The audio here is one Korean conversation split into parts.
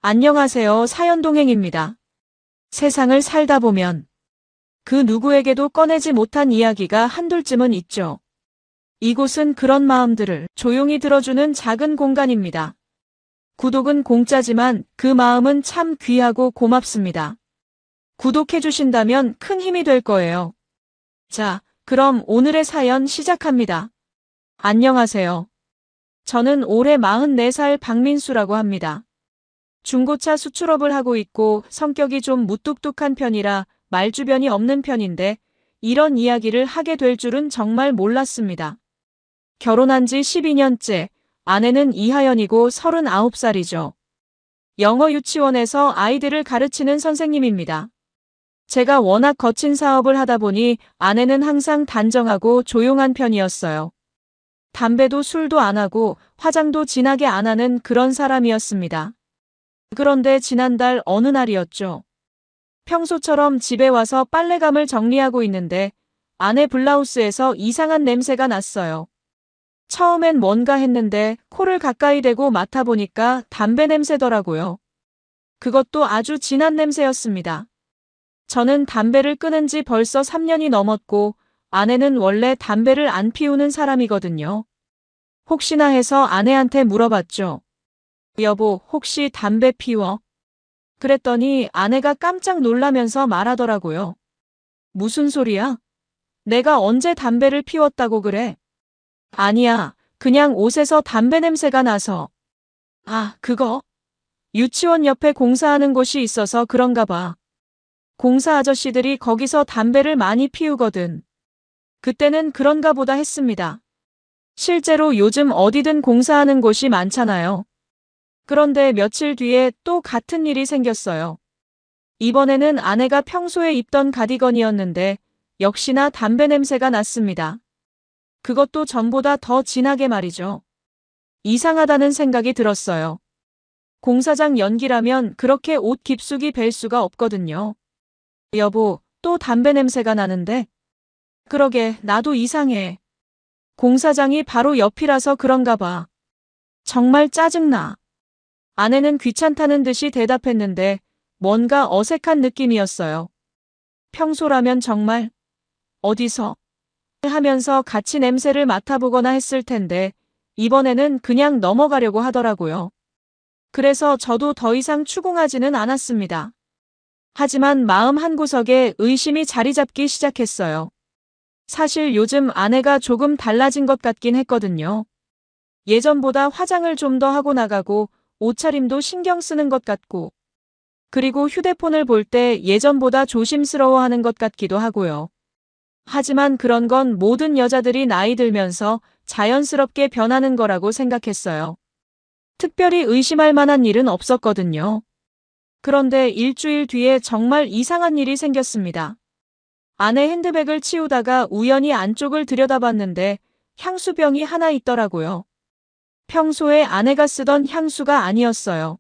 안녕하세요. 사연동행입니다. 세상을 살다 보면 그 누구에게도 꺼내지 못한 이야기가 한둘쯤은 있죠. 이곳은 그런 마음들을 조용히 들어주는 작은 공간입니다. 구독은 공짜지만 그 마음은 참 귀하고 고맙습니다. 구독해주신다면 큰 힘이 될 거예요. 자, 그럼 오늘의 사연 시작합니다. 안녕하세요. 저는 올해 44살 박민수라고 합니다. 중고차 수출업을 하고 있고 성격이 좀 무뚝뚝한 편이라 말주변이 없는 편인데 이런 이야기를 하게 될 줄은 정말 몰랐습니다. 결혼한 지 12년째, 아내는 이하연이고 39살이죠. 영어 유치원에서 아이들을 가르치는 선생님입니다. 제가 워낙 거친 사업을 하다 보니 아내는 항상 단정하고 조용한 편이었어요. 담배도 술도 안 하고 화장도 진하게 안 하는 그런 사람이었습니다. 그런데 지난달 어느 날이었죠. 평소처럼 집에 와서 빨래감을 정리하고 있는데 아내 블라우스에서 이상한 냄새가 났어요. 처음엔 뭔가 했는데 코를 가까이 대고 맡아보니까 담배 냄새더라고요. 그것도 아주 진한 냄새였습니다. 저는 담배를 끊은 지 벌써 3년이 넘었고 아내는 원래 담배를 안 피우는 사람이거든요. 혹시나 해서 아내한테 물어봤죠. 여보, 혹시 담배 피워? 그랬더니 아내가 깜짝 놀라면서 말하더라고요. 무슨 소리야? 내가 언제 담배를 피웠다고 그래? 아니야, 그냥 옷에서 담배 냄새가 나서. 아, 그거? 유치원 옆에 공사하는 곳이 있어서 그런가 봐. 공사 아저씨들이 거기서 담배를 많이 피우거든. 그때는 그런가 보다 했습니다. 실제로 요즘 어디든 공사하는 곳이 많잖아요. 그런데 며칠 뒤에 또 같은 일이 생겼어요. 이번에는 아내가 평소에 입던 가디건이었는데 역시나 담배 냄새가 났습니다. 그것도 전보다 더 진하게 말이죠. 이상하다는 생각이 들었어요. 공사장 연기라면 그렇게 옷 깊숙이 벨 수가 없거든요. 여보, 또 담배 냄새가 나는데? 그러게, 나도 이상해. 공사장이 바로 옆이라서 그런가 봐. 정말 짜증나. 아내는 귀찮다는 듯이 대답했는데 뭔가 어색한 느낌이었어요. 평소라면 정말 어디서 하면서 같이 냄새를 맡아보거나 했을 텐데 이번에는 그냥 넘어가려고 하더라고요. 그래서 저도 더 이상 추궁하지는 않았습니다. 하지만 마음 한구석에 의심이 자리 잡기 시작했어요. 사실 요즘 아내가 조금 달라진 것 같긴 했거든요. 예전보다 화장을 좀 더 하고 나가고 옷차림도 신경 쓰는 것 같고, 그리고 휴대폰을 볼 때 예전보다 조심스러워하는 것 같기도 하고요. 하지만 그런 건 모든 여자들이 나이 들면서 자연스럽게 변하는 거라고 생각했어요. 특별히 의심할 만한 일은 없었거든요. 그런데 일주일 뒤에 정말 이상한 일이 생겼습니다. 아내 핸드백을 치우다가 우연히 안쪽을 들여다봤는데 향수병이 하나 있더라고요. 평소에 아내가 쓰던 향수가 아니었어요.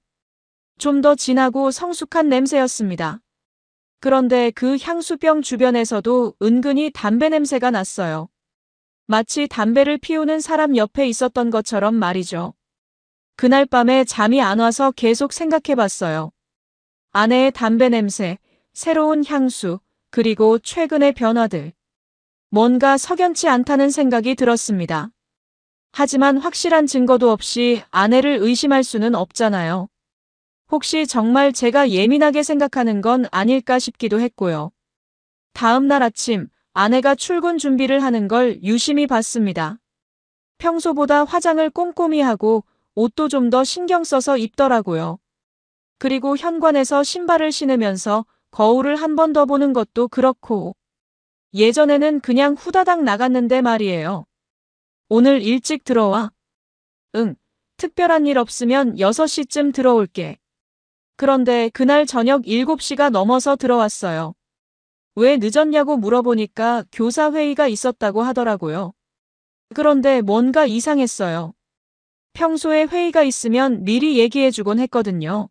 좀 더 진하고 성숙한 냄새였습니다. 그런데 그 향수병 주변에서도 은근히 담배 냄새가 났어요. 마치 담배를 피우는 사람 옆에 있었던 것처럼 말이죠. 그날 밤에 잠이 안 와서 계속 생각해봤어요. 아내의 담배 냄새, 새로운 향수, 그리고 최근의 변화들. 뭔가 석연치 않다는 생각이 들었습니다. 하지만 확실한 증거도 없이 아내를 의심할 수는 없잖아요. 혹시 정말 제가 예민하게 생각하는 건 아닐까 싶기도 했고요. 다음 날 아침, 아내가 출근 준비를 하는 걸 유심히 봤습니다. 평소보다 화장을 꼼꼼히 하고 옷도 좀 더 신경 써서 입더라고요. 그리고 현관에서 신발을 신으면서 거울을 한 번 더 보는 것도 그렇고, 예전에는 그냥 후다닥 나갔는데 말이에요. 오늘 일찍 들어와. 응, 특별한 일 없으면 6시쯤 들어올게. 그런데 그날 저녁 7시가 넘어서 들어왔어요. 왜 늦었냐고 물어보니까 교사 회의가 있었다고 하더라고요. 그런데 뭔가 이상했어요. 평소에 회의가 있으면 미리 얘기해주곤 했거든요.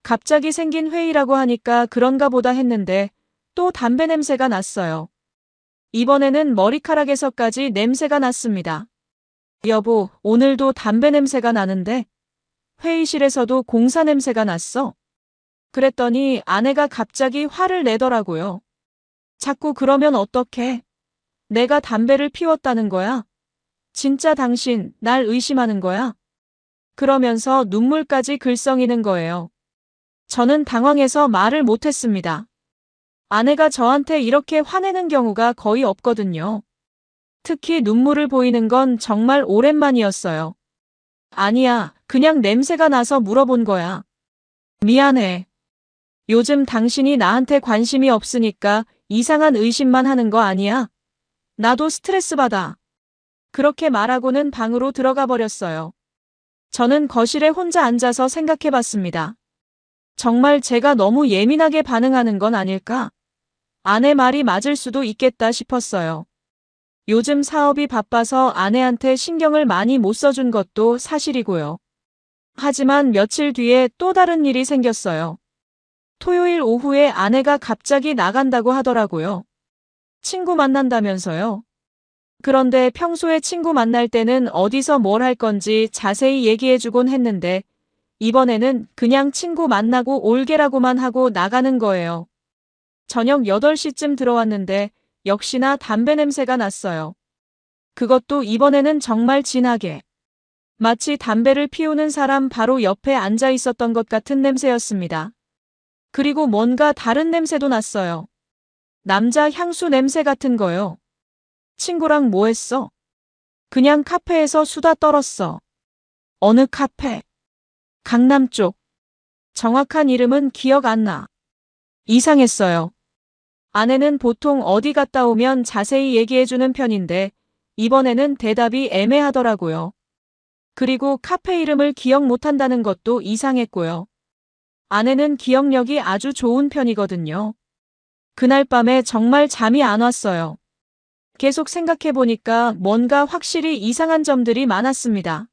갑자기 생긴 회의라고 하니까 그런가 보다 했는데 또 담배 냄새가 났어요. 이번에는 머리카락에서까지 냄새가 났습니다. 여보, 오늘도 담배 냄새가 나는데? 회의실에서도 공사 냄새가 났어. 그랬더니 아내가 갑자기 화를 내더라고요. 자꾸 그러면 어떡해? 내가 담배를 피웠다는 거야? 진짜 당신 날 의심하는 거야? 그러면서 눈물까지 글썽이는 거예요. 저는 당황해서 말을 못했습니다. 아내가 저한테 이렇게 화내는 경우가 거의 없거든요. 특히 눈물을 보이는 건 정말 오랜만이었어요. 아니야, 그냥 냄새가 나서 물어본 거야. 미안해. 요즘 당신이 나한테 관심이 없으니까 이상한 의심만 하는 거 아니야? 나도 스트레스 받아. 그렇게 말하고는 방으로 들어가 버렸어요. 저는 거실에 혼자 앉아서 생각해 봤습니다. 정말 제가 너무 예민하게 반응하는 건 아닐까? 아내 말이 맞을 수도 있겠다 싶었어요. 요즘 사업이 바빠서 아내한테 신경을 많이 못 써준 것도 사실이고요. 하지만 며칠 뒤에 또 다른 일이 생겼어요. 토요일 오후에 아내가 갑자기 나간다고 하더라고요. 친구 만난다면서요. 그런데 평소에 친구 만날 때는 어디서 뭘 할 건지 자세히 얘기해주곤 했는데 이번에는 그냥 친구 만나고 올게라고만 하고 나가는 거예요. 저녁 8시쯤 들어왔는데 역시나 담배 냄새가 났어요. 그것도 이번에는 정말 진하게. 마치 담배를 피우는 사람 바로 옆에 앉아 있었던 것 같은 냄새였습니다. 그리고 뭔가 다른 냄새도 났어요. 남자 향수 냄새 같은 거요. 친구랑 뭐 했어? 그냥 카페에서 수다 떨었어. 어느 카페? 강남 쪽. 정확한 이름은 기억 안 나. 이상했어요. 아내는 보통 어디 갔다 오면 자세히 얘기해주는 편인데 이번에는 대답이 애매하더라고요. 그리고 카페 이름을 기억 못한다는 것도 이상했고요. 아내는 기억력이 아주 좋은 편이거든요. 그날 밤에 정말 잠이 안 왔어요. 계속 생각해보니까 뭔가 확실히 이상한 점들이 많았습니다.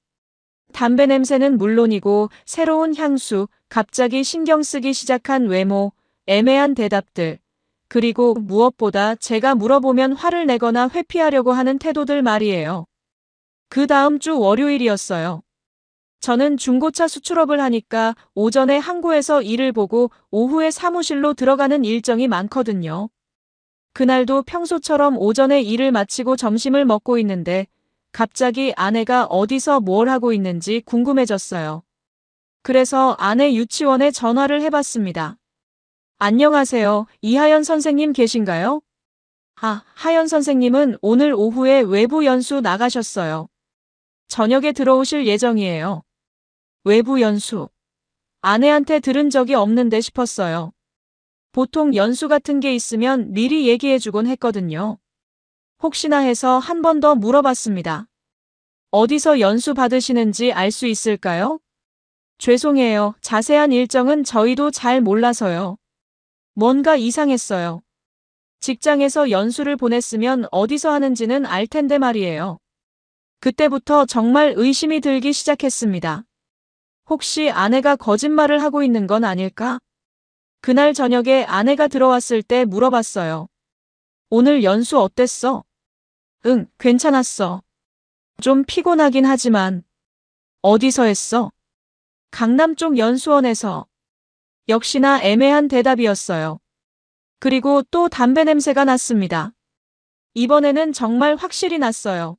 담배 냄새는 물론이고 새로운 향수, 갑자기 신경 쓰기 시작한 외모, 애매한 대답들, 그리고 무엇보다 제가 물어보면 화를 내거나 회피하려고 하는 태도들 말이에요. 그 다음 주 월요일이었어요. 저는 중고차 수출업을 하니까 오전에 항구에서 일을 보고 오후에 사무실로 들어가는 일정이 많거든요. 그날도 평소처럼 오전에 일을 마치고 점심을 먹고 있는데 갑자기 아내가 어디서 뭘 하고 있는지 궁금해졌어요. 그래서 아내 유치원에 전화를 해봤습니다. 안녕하세요. 이하연 선생님 계신가요? 아, 하연 선생님은 오늘 오후에 외부 연수 나가셨어요. 저녁에 들어오실 예정이에요. 외부 연수. 아내한테 들은 적이 없는데 싶었어요. 보통 연수 같은 게 있으면 미리 얘기해주곤 했거든요. 혹시나 해서 한 번 더 물어봤습니다. 어디서 연수 받으시는지 알 수 있을까요? 죄송해요. 자세한 일정은 저희도 잘 몰라서요. 뭔가 이상했어요. 직장에서 연수를 보냈으면 어디서 하는지는 알 텐데 말이에요. 그때부터 정말 의심이 들기 시작했습니다. 혹시 아내가 거짓말을 하고 있는 건 아닐까? 그날 저녁에 아내가 들어왔을 때 물어봤어요. 오늘 연수 어땠어? 응, 괜찮았어. 좀 피곤하긴 하지만. 어디서 했어? 강남 쪽 연수원에서. 역시나 애매한 대답이었어요. 그리고 또 담배 냄새가 났습니다. 이번에는 정말 확실히 났어요.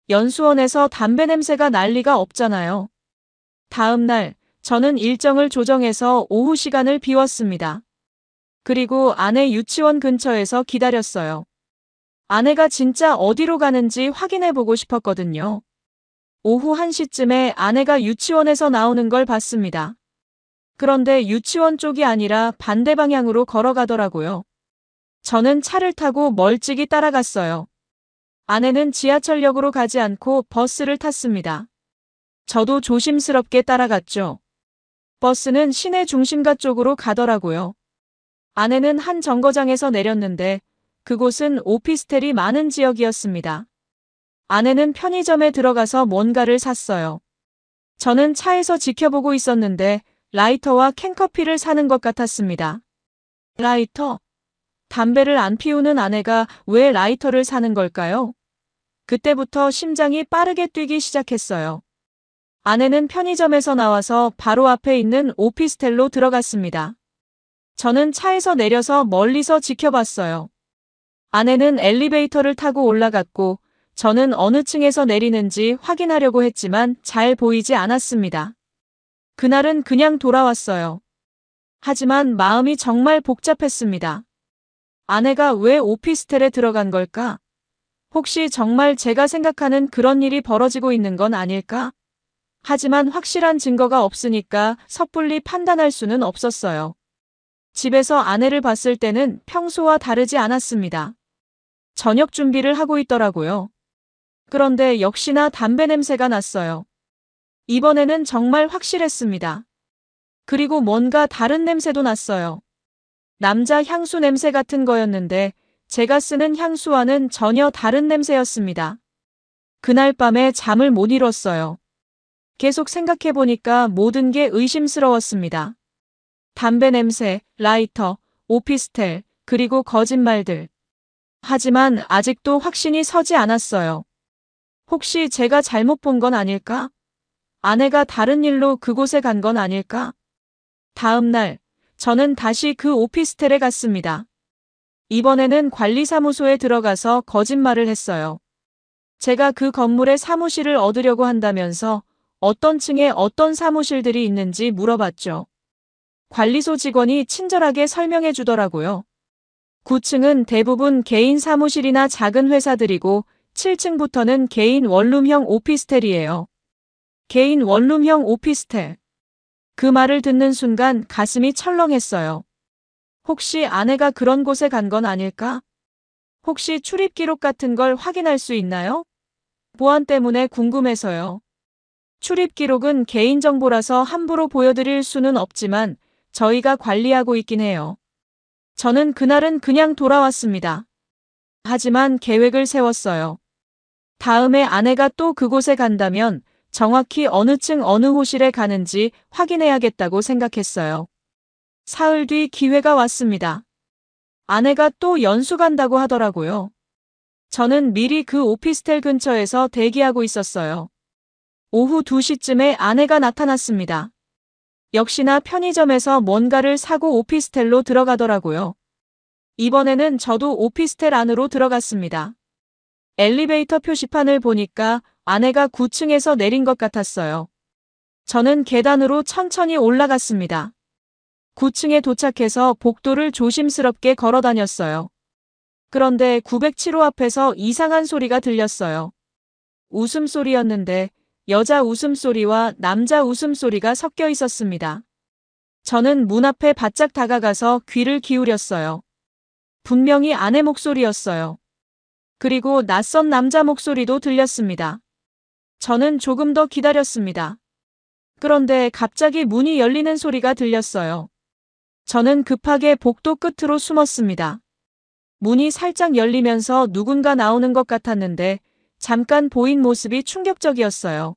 연수원에서 담배 냄새가 날 리가 없잖아요. 다음 날, 저는 일정을 조정해서 오후 시간을 비웠습니다. 그리고 아내 유치원 근처에서 기다렸어요. 아내가 진짜 어디로 가는지 확인해보고 싶었거든요. 오후 1시쯤에 아내가 유치원에서 나오는 걸 봤습니다. 그런데 유치원 쪽이 아니라 반대 방향으로 걸어가더라고요. 저는 차를 타고 멀찍이 따라갔어요. 아내는 지하철역으로 가지 않고 버스를 탔습니다. 저도 조심스럽게 따라갔죠. 버스는 시내 중심가 쪽으로 가더라고요. 아내는 한 정거장에서 내렸는데 그곳은 오피스텔이 많은 지역이었습니다. 아내는 편의점에 들어가서 뭔가를 샀어요. 저는 차에서 지켜보고 있었는데 라이터와 캔커피를 사는 것 같았습니다. 라이터? 담배를 안 피우는 아내가 왜 라이터를 사는 걸까요? 그때부터 심장이 빠르게 뛰기 시작했어요. 아내는 편의점에서 나와서 바로 앞에 있는 오피스텔로 들어갔습니다. 저는 차에서 내려서 멀리서 지켜봤어요. 아내는 엘리베이터를 타고 올라갔고 저는 어느 층에서 내리는지 확인하려고 했지만 잘 보이지 않았습니다. 그날은 그냥 돌아왔어요. 하지만 마음이 정말 복잡했습니다. 아내가 왜 오피스텔에 들어간 걸까? 혹시 정말 제가 생각하는 그런 일이 벌어지고 있는 건 아닐까? 하지만 확실한 증거가 없으니까 섣불리 판단할 수는 없었어요. 집에서 아내를 봤을 때는 평소와 다르지 않았습니다. 저녁 준비를 하고 있더라고요. 그런데 역시나 담배 냄새가 났어요. 이번에는 정말 확실했습니다. 그리고 뭔가 다른 냄새도 났어요. 남자 향수 냄새 같은 거였는데 제가 쓰는 향수와는 전혀 다른 냄새였습니다. 그날 밤에 잠을 못 이뤘어요. 계속 생각해보니까 모든 게 의심스러웠습니다. 담배 냄새, 라이터, 오피스텔, 그리고 거짓말들. 하지만 아직도 확신이 서지 않았어요. 혹시 제가 잘못 본 건 아닐까? 아내가 다른 일로 그곳에 간 건 아닐까? 다음 날, 저는 다시 그 오피스텔에 갔습니다. 이번에는 관리사무소에 들어가서 거짓말을 했어요. 제가 그 건물에 사무실을 얻으려고 한다면서 어떤 층에 어떤 사무실들이 있는지 물어봤죠. 관리소 직원이 친절하게 설명해 주더라고요. 9층은 대부분 개인 사무실이나 작은 회사들이고 7층부터는 개인 원룸형 오피스텔이에요. 개인 원룸형 오피스텔. 그 말을 듣는 순간 가슴이 철렁했어요. 혹시 아내가 그런 곳에 간 건 아닐까? 혹시 출입 기록 같은 걸 확인할 수 있나요? 보안 때문에 궁금해서요. 출입 기록은 개인정보라서 함부로 보여드릴 수는 없지만 저희가 관리하고 있긴 해요. 저는 그날은 그냥 돌아왔습니다. 하지만 계획을 세웠어요. 다음에 아내가 또 그곳에 간다면 정확히 어느 층 어느 호실에 가는지 확인해야겠다고 생각했어요. 사흘 뒤 기회가 왔습니다. 아내가 또 연수 간다고 하더라고요. 저는 미리 그 오피스텔 근처에서 대기하고 있었어요. 오후 2시쯤에 아내가 나타났습니다. 역시나 편의점에서 뭔가를 사고 오피스텔로 들어가더라고요. 이번에는 저도 오피스텔 안으로 들어갔습니다. 엘리베이터 표시판을 보니까 아내가 9층에서 내린 것 같았어요. 저는 계단으로 천천히 올라갔습니다. 9층에 도착해서 복도를 조심스럽게 걸어 다녔어요. 그런데 907호 앞에서 이상한 소리가 들렸어요. 웃음소리였는데 여자 웃음소리와 남자 웃음소리가 섞여 있었습니다. 저는 문 앞에 바짝 다가가서 귀를 기울였어요. 분명히 아내 목소리였어요. 그리고 낯선 남자 목소리도 들렸습니다. 저는 조금 더 기다렸습니다. 그런데 갑자기 문이 열리는 소리가 들렸어요. 저는 급하게 복도 끝으로 숨었습니다. 문이 살짝 열리면서 누군가 나오는 것 같았는데 잠깐 보인 모습이 충격적이었어요.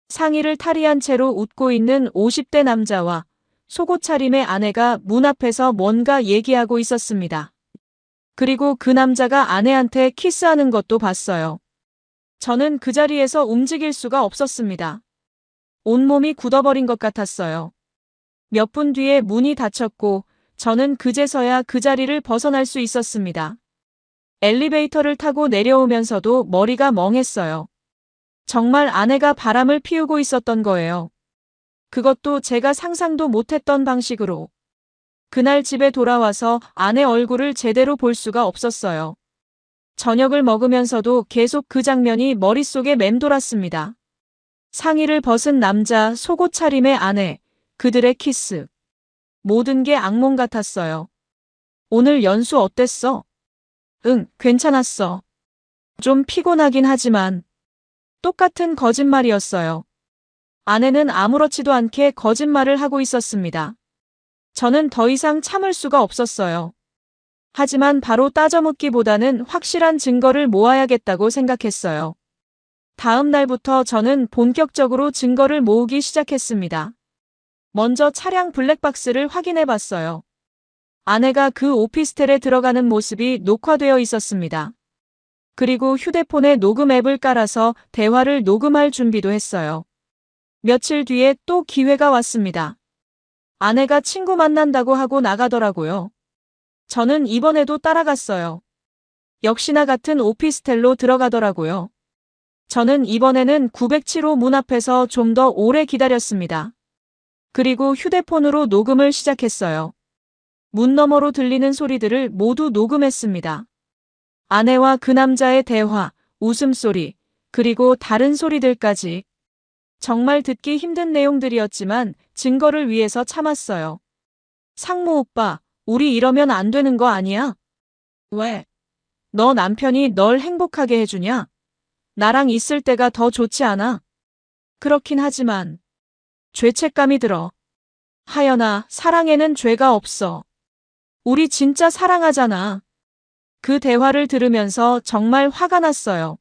상의를 탈의한 채로 웃고 있는 50대 남자와 속옷 차림의 아내가 문 앞에서 뭔가 얘기하고 있었습니다. 그리고 그 남자가 아내한테 키스하는 것도 봤어요. 저는 그 자리에서 움직일 수가 없었습니다. 온몸이 굳어버린 것 같았어요. 몇 분 뒤에 문이 닫혔고 저는 그제서야 그 자리를 벗어날 수 있었습니다. 엘리베이터를 타고 내려오면서도 머리가 멍했어요. 정말 아내가 바람을 피우고 있었던 거예요. 그것도 제가 상상도 못했던 방식으로. 그날 집에 돌아와서 아내 얼굴을 제대로 볼 수가 없었어요. 저녁을 먹으면서도 계속 그 장면이 머릿속에 맴돌았습니다. 상의를 벗은 남자, 속옷 차림의 아내, 그들의 키스. 모든 게 악몽 같았어요. 오늘 연수 어땠어? 응, 괜찮았어. 좀 피곤하긴 하지만. 똑같은 거짓말이었어요. 아내는 아무렇지도 않게 거짓말을 하고 있었습니다. 저는 더 이상 참을 수가 없었어요. 하지만 바로 따져묻기보다는 확실한 증거를 모아야겠다고 생각했어요. 다음 날부터 저는 본격적으로 증거를 모으기 시작했습니다. 먼저 차량 블랙박스를 확인해 봤어요. 아내가 그 오피스텔에 들어가는 모습이 녹화되어 있었습니다. 그리고 휴대폰에 녹음 앱을 깔아서 대화를 녹음할 준비도 했어요. 며칠 뒤에 또 기회가 왔습니다. 아내가 친구 만난다고 하고 나가더라고요. 저는 이번에도 따라갔어요. 역시나 같은 오피스텔로 들어가더라고요. 저는 이번에는 907호 문 앞에서 좀 더 오래 기다렸습니다. 그리고 휴대폰으로 녹음을 시작했어요. 문 너머로 들리는 소리들을 모두 녹음했습니다. 아내와 그 남자의 대화, 웃음소리, 그리고 다른 소리들까지. 정말 듣기 힘든 내용들이었지만 증거를 위해서 참았어요. 상무 오빠, 우리 이러면 안 되는 거 아니야? 왜? 너 남편이 널 행복하게 해주냐? 나랑 있을 때가 더 좋지 않아? 그렇긴 하지만 죄책감이 들어. 하연아, 사랑에는 죄가 없어. 우리 진짜 사랑하잖아. 그 대화를 들으면서 정말 화가 났어요.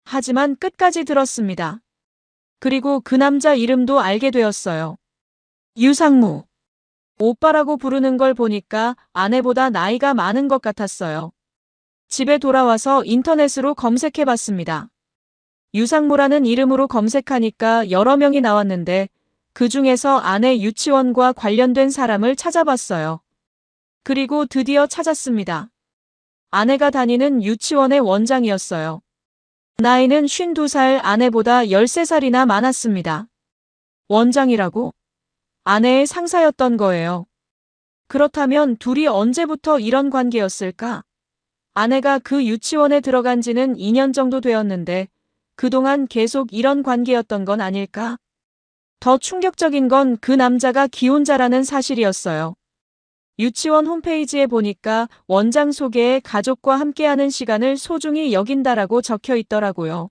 하지만 끝까지 들었습니다. 그리고 그 남자 이름도 알게 되었어요. 유상무. 오빠라고 부르는 걸 보니까 아내보다 나이가 많은 것 같았어요. 집에 돌아와서 인터넷으로 검색해봤습니다. 유상무라는 이름으로 검색하니까 여러 명이 나왔는데 그 중에서 아내 유치원과 관련된 사람을 찾아봤어요. 그리고 드디어 찾았습니다. 아내가 다니는 유치원의 원장이었어요. 나이는 52살, 아내보다 13살이나 많았습니다. 원장이라고? 아내의 상사였던 거예요. 그렇다면 둘이 언제부터 이런 관계였을까? 아내가 그 유치원에 들어간 지는 2년 정도 되었는데 그동안 계속 이런 관계였던 건 아닐까? 더 충격적인 건 그 남자가 기혼자라는 사실이었어요. 유치원 홈페이지에 보니까 원장 소개에 가족과 함께하는 시간을 소중히 여긴다라고 적혀 있더라고요.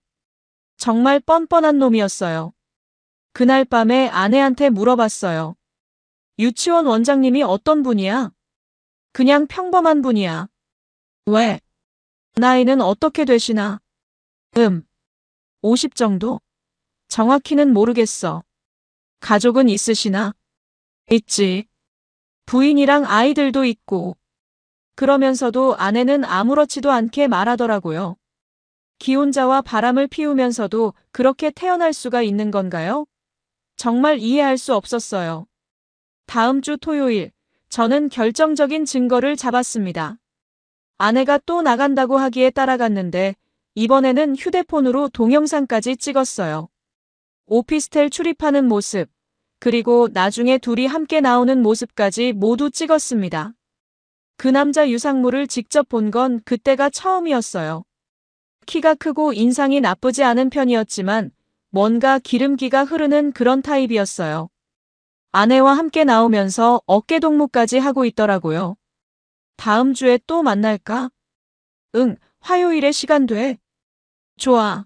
정말 뻔뻔한 놈이었어요. 그날 밤에 아내한테 물어봤어요. 유치원 원장님이 어떤 분이야? 그냥 평범한 분이야. 왜? 나이는 어떻게 되시나? 50 정도? 정확히는 모르겠어. 가족은 있으시나? 있지. 부인이랑 아이들도 있고. 그러면서도 아내는 아무렇지도 않게 말하더라고요. 기혼자와 바람을 피우면서도 그렇게 태어날 수가 있는 건가요? 정말 이해할 수 없었어요. 다음 주 토요일, 저는 결정적인 증거를 잡았습니다. 아내가 또 나간다고 하기에 따라갔는데 이번에는 휴대폰으로 동영상까지 찍었어요. 오피스텔 출입하는 모습, 그리고 나중에 둘이 함께 나오는 모습까지 모두 찍었습니다. 그 남자 유상무를 직접 본 건 그때가 처음이었어요. 키가 크고 인상이 나쁘지 않은 편이었지만 뭔가 기름기가 흐르는 그런 타입이었어요. 아내와 함께 나오면서 어깨 동무까지 하고 있더라고요. 다음 주에 또 만날까? 응, 화요일에 시간 돼. 좋아.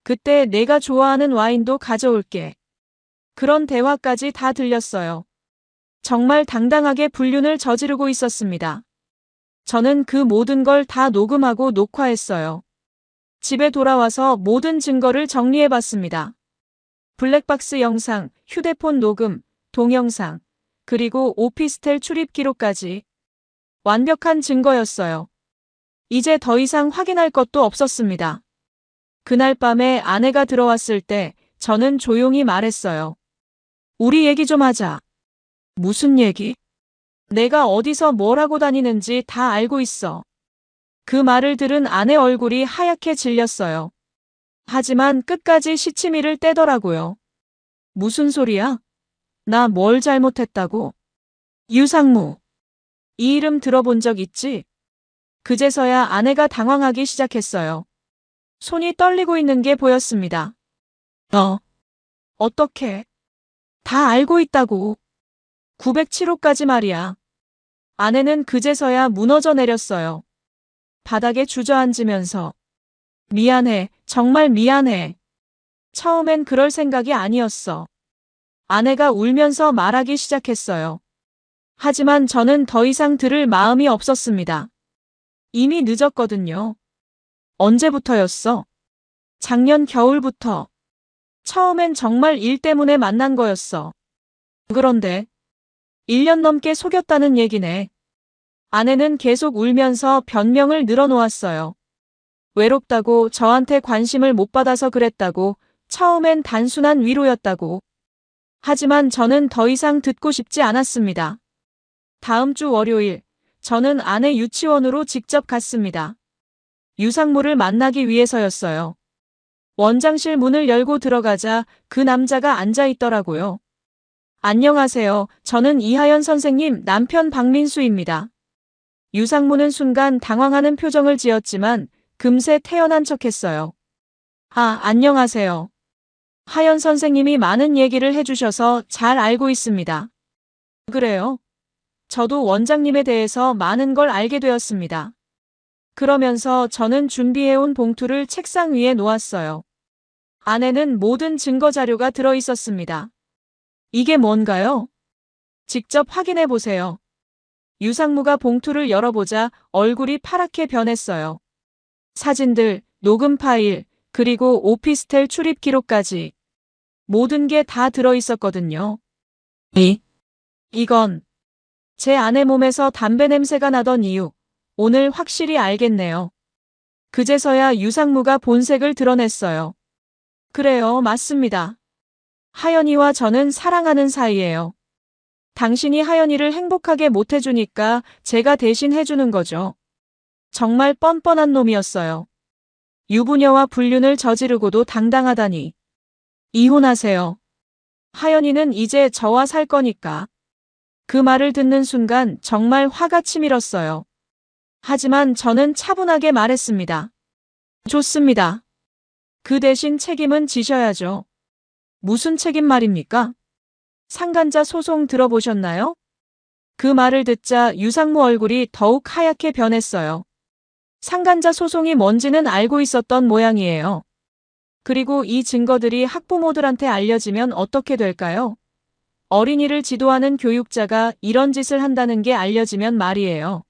그때 내가 좋아하는 와인도 가져올게. 그런 대화까지 다 들렸어요. 정말 당당하게 불륜을 저지르고 있었습니다. 저는 그 모든 걸 다 녹음하고 녹화했어요. 집에 돌아와서 모든 증거를 정리해봤습니다. 블랙박스 영상, 휴대폰 녹음, 동영상, 그리고 오피스텔 출입 기록까지. 완벽한 증거였어요. 이제 더 이상 확인할 것도 없었습니다. 그날 밤에 아내가 들어왔을 때 저는 조용히 말했어요. 우리 얘기 좀 하자. 무슨 얘기? 내가 어디서 뭘 하고 다니는지 다 알고 있어. 그 말을 들은 아내 얼굴이 하얗게 질렸어요. 하지만 끝까지 시치미를 떼더라고요. 무슨 소리야? 나 뭘 잘못했다고? 유상무. 이 이름 들어본 적 있지? 그제서야 아내가 당황하기 시작했어요. 손이 떨리고 있는 게 보였습니다. 어떻게? 다 알고 있다고. 907호까지 말이야. 아내는 그제서야 무너져 내렸어요. 바닥에 주저앉으면서. 미안해, 정말 미안해. 처음엔 그럴 생각이 아니었어. 아내가 울면서 말하기 시작했어요. 하지만 저는 더 이상 들을 마음이 없었습니다. 이미 늦었거든요. 언제부터였어? 작년 겨울부터. 처음엔 정말 일 때문에 만난 거였어. 그런데 1년 넘게 속였다는 얘기네. 아내는 계속 울면서 변명을 늘어놓았어요. 외롭다고, 저한테 관심을 못 받아서 그랬다고, 처음엔 단순한 위로였다고. 하지만 저는 더 이상 듣고 싶지 않았습니다. 다음 주 월요일, 저는 아내 유치원으로 직접 갔습니다. 유상무를 만나기 위해서였어요. 원장실 문을 열고 들어가자 그 남자가 앉아 있더라고요. 안녕하세요. 저는 이하연 선생님 남편 박민수입니다. 유상무는 순간 당황하는 표정을 지었지만 금세 태연한 척했어요. 아, 안녕하세요. 하연 선생님이 많은 얘기를 해주셔서 잘 알고 있습니다. 그래요? 저도 원장님에 대해서 많은 걸 알게 되었습니다. 그러면서 저는 준비해온 봉투를 책상 위에 놓았어요. 안에는 모든 증거 자료가 들어 있었습니다. 이게 뭔가요? 직접 확인해 보세요. 유상무가 봉투를 열어보자 얼굴이 파랗게 변했어요. 사진들, 녹음 파일, 그리고 오피스텔 출입 기록까지. 모든 게 다 들어 있었거든요. 이건 제 아내 몸에서 담배 냄새가 나던 이유, 오늘 확실히 알겠네요. 그제서야 유상무가 본색을 드러냈어요. 그래요, 맞습니다. 하연이와 저는 사랑하는 사이예요. 당신이 하연이를 행복하게 못해주니까 제가 대신 해주는 거죠. 정말 뻔뻔한 놈이었어요. 유부녀와 불륜을 저지르고도 당당하다니. 이혼하세요. 하연이는 이제 저와 살 거니까. 그 말을 듣는 순간 정말 화가 치밀었어요. 하지만 저는 차분하게 말했습니다. 좋습니다. 그 대신 책임은 지셔야죠. 무슨 책임 말입니까? 상간자 소송 들어보셨나요? 그 말을 듣자 유상무 얼굴이 더욱 하얗게 변했어요. 상간자 소송이 뭔지는 알고 있었던 모양이에요. 그리고 이 증거들이 학부모들한테 알려지면 어떻게 될까요? 어린이를 지도하는 교육자가 이런 짓을 한다는 게 알려지면 말이에요.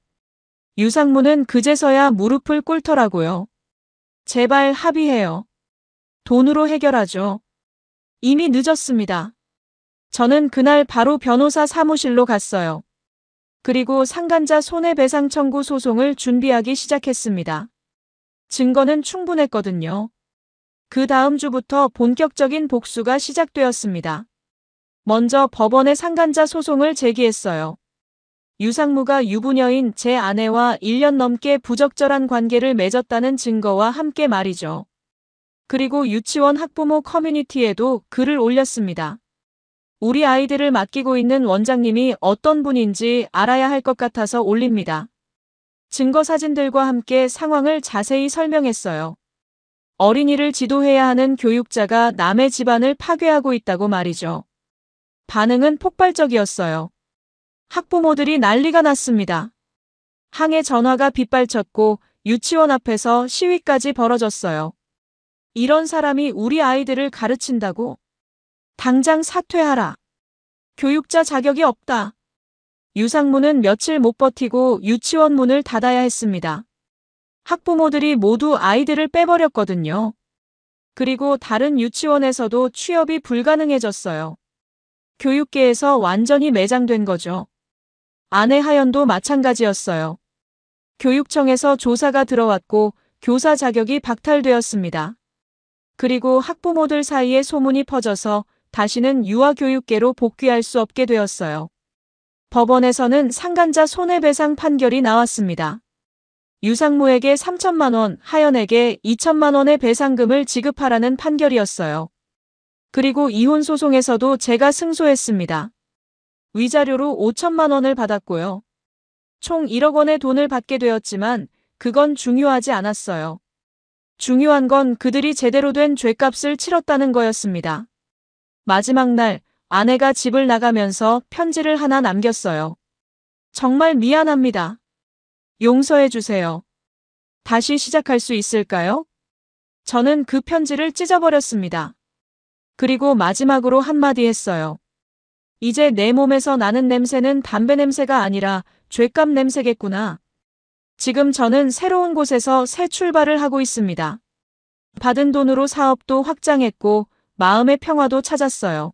유상무는 그제서야 무릎을 꿇더라고요. 제발 합의해요. 돈으로 해결하죠. 이미 늦었습니다. 저는 그날 바로 변호사 사무실로 갔어요. 그리고 상간자 손해배상 청구 소송을 준비하기 시작했습니다. 증거는 충분했거든요. 그 다음 주부터 본격적인 복수가 시작되었습니다. 먼저 법원에 상간자 소송을 제기했어요. 유상무가 유부녀인 제 아내와 1년 넘게 부적절한 관계를 맺었다는 증거와 함께 말이죠. 그리고 유치원 학부모 커뮤니티에도 글을 올렸습니다. 우리 아이들을 맡기고 있는 원장님이 어떤 분인지 알아야 할 것 같아서 올립니다. 증거 사진들과 함께 상황을 자세히 설명했어요. 어린이를 지도해야 하는 교육자가 남의 집안을 파괴하고 있다고 말이죠. 반응은 폭발적이었어요. 학부모들이 난리가 났습니다. 항해 전화가 빗발쳤고 유치원 앞에서 시위까지 벌어졌어요. 이런 사람이 우리 아이들을 가르친다고? 당장 사퇴하라. 교육자 자격이 없다. 유상무는 며칠 못 버티고 유치원 문을 닫아야 했습니다. 학부모들이 모두 아이들을 빼버렸거든요. 그리고 다른 유치원에서도 취업이 불가능해졌어요. 교육계에서 완전히 매장된 거죠. 아내 하연도 마찬가지였어요. 교육청에서 조사가 들어왔고 교사 자격이 박탈되었습니다. 그리고 학부모들 사이에 소문이 퍼져서 다시는 유아교육계로 복귀할 수 없게 되었어요. 법원에서는 상간자 손해배상 판결이 나왔습니다. 유상무에게 3천만 원, 하연에게 2천만 원의 배상금을 지급하라는 판결이었어요. 그리고 이혼 소송에서도 제가 승소했습니다. 위자료로 5천만 원을 받았고요. 총 1억 원의 돈을 받게 되었지만 그건 중요하지 않았어요. 중요한 건 그들이 제대로 된 죗값을 치렀다는 거였습니다. 마지막 날 아내가 집을 나가면서 편지를 하나 남겼어요. 정말 미안합니다. 용서해 주세요. 다시 시작할 수 있을까요? 저는 그 편지를 찢어버렸습니다. 그리고 마지막으로 한마디 했어요. 이제 내 몸에서 나는 냄새는 담배 냄새가 아니라 죗값 냄새겠구나. 지금 저는 새로운 곳에서 새 출발을 하고 있습니다. 받은 돈으로 사업도 확장했고 마음의 평화도 찾았어요.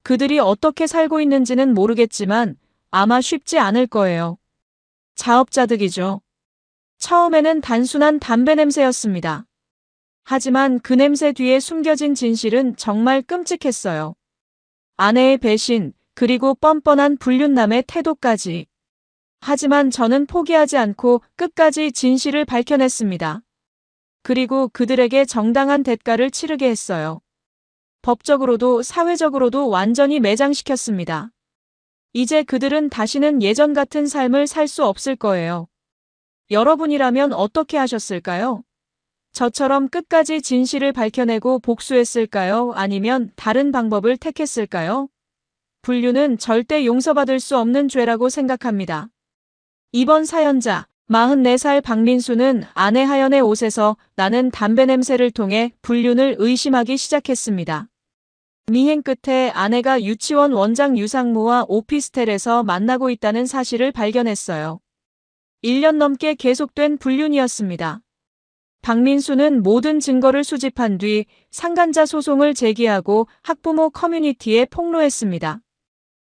그들이 어떻게 살고 있는지는 모르겠지만 아마 쉽지 않을 거예요. 자업자득이죠. 처음에는 단순한 담배 냄새였습니다. 하지만 그 냄새 뒤에 숨겨진 진실은 정말 끔찍했어요. 아내의 배신, 그리고 뻔뻔한 불륜남의 태도까지. 하지만 저는 포기하지 않고 끝까지 진실을 밝혀냈습니다. 그리고 그들에게 정당한 대가를 치르게 했어요. 법적으로도 사회적으로도 완전히 매장시켰습니다. 이제 그들은 다시는 예전 같은 삶을 살 수 없을 거예요. 여러분이라면 어떻게 하셨을까요? 저처럼 끝까지 진실을 밝혀내고 복수했을까요? 아니면 다른 방법을 택했을까요? 불륜은 절대 용서받을 수 없는 죄라고 생각합니다. 이번 사연자, 44살 박민수는 아내 하연의 옷에서 나는 담배 냄새를 통해 불륜을 의심하기 시작했습니다. 미행 끝에 아내가 유치원 원장 유상무와 오피스텔에서 만나고 있다는 사실을 발견했어요. 1년 넘게 계속된 불륜이었습니다. 박민수는 모든 증거를 수집한 뒤 상간자 소송을 제기하고 학부모 커뮤니티에 폭로했습니다.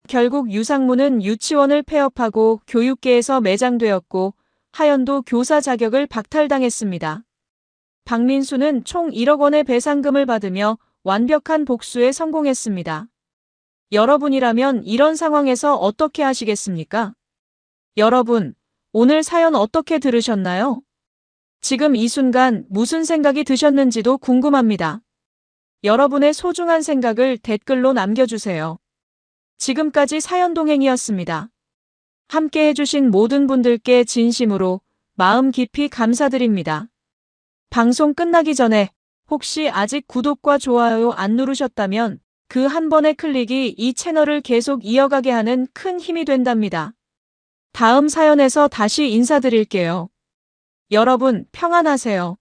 결국 유상무는 유치원을 폐업하고 교육계에서 매장되었고 하연도 교사 자격을 박탈당했습니다. 박민수는 총 1억 원의 배상금을 받으며 완벽한 복수에 성공했습니다. 여러분이라면 이런 상황에서 어떻게 하시겠습니까? 여러분, 오늘 사연 어떻게 들으셨나요? 지금 이 순간 무슨 생각이 드셨는지도 궁금합니다. 여러분의 소중한 생각을 댓글로 남겨주세요. 지금까지 사연동행이었습니다. 함께 해주신 모든 분들께 진심으로 마음 깊이 감사드립니다. 방송 끝나기 전에 혹시 아직 구독과 좋아요 안 누르셨다면 그 한 번의 클릭이 이 채널을 계속 이어가게 하는 큰 힘이 된답니다. 다음 사연에서 다시 인사드릴게요. 여러분 평안하세요.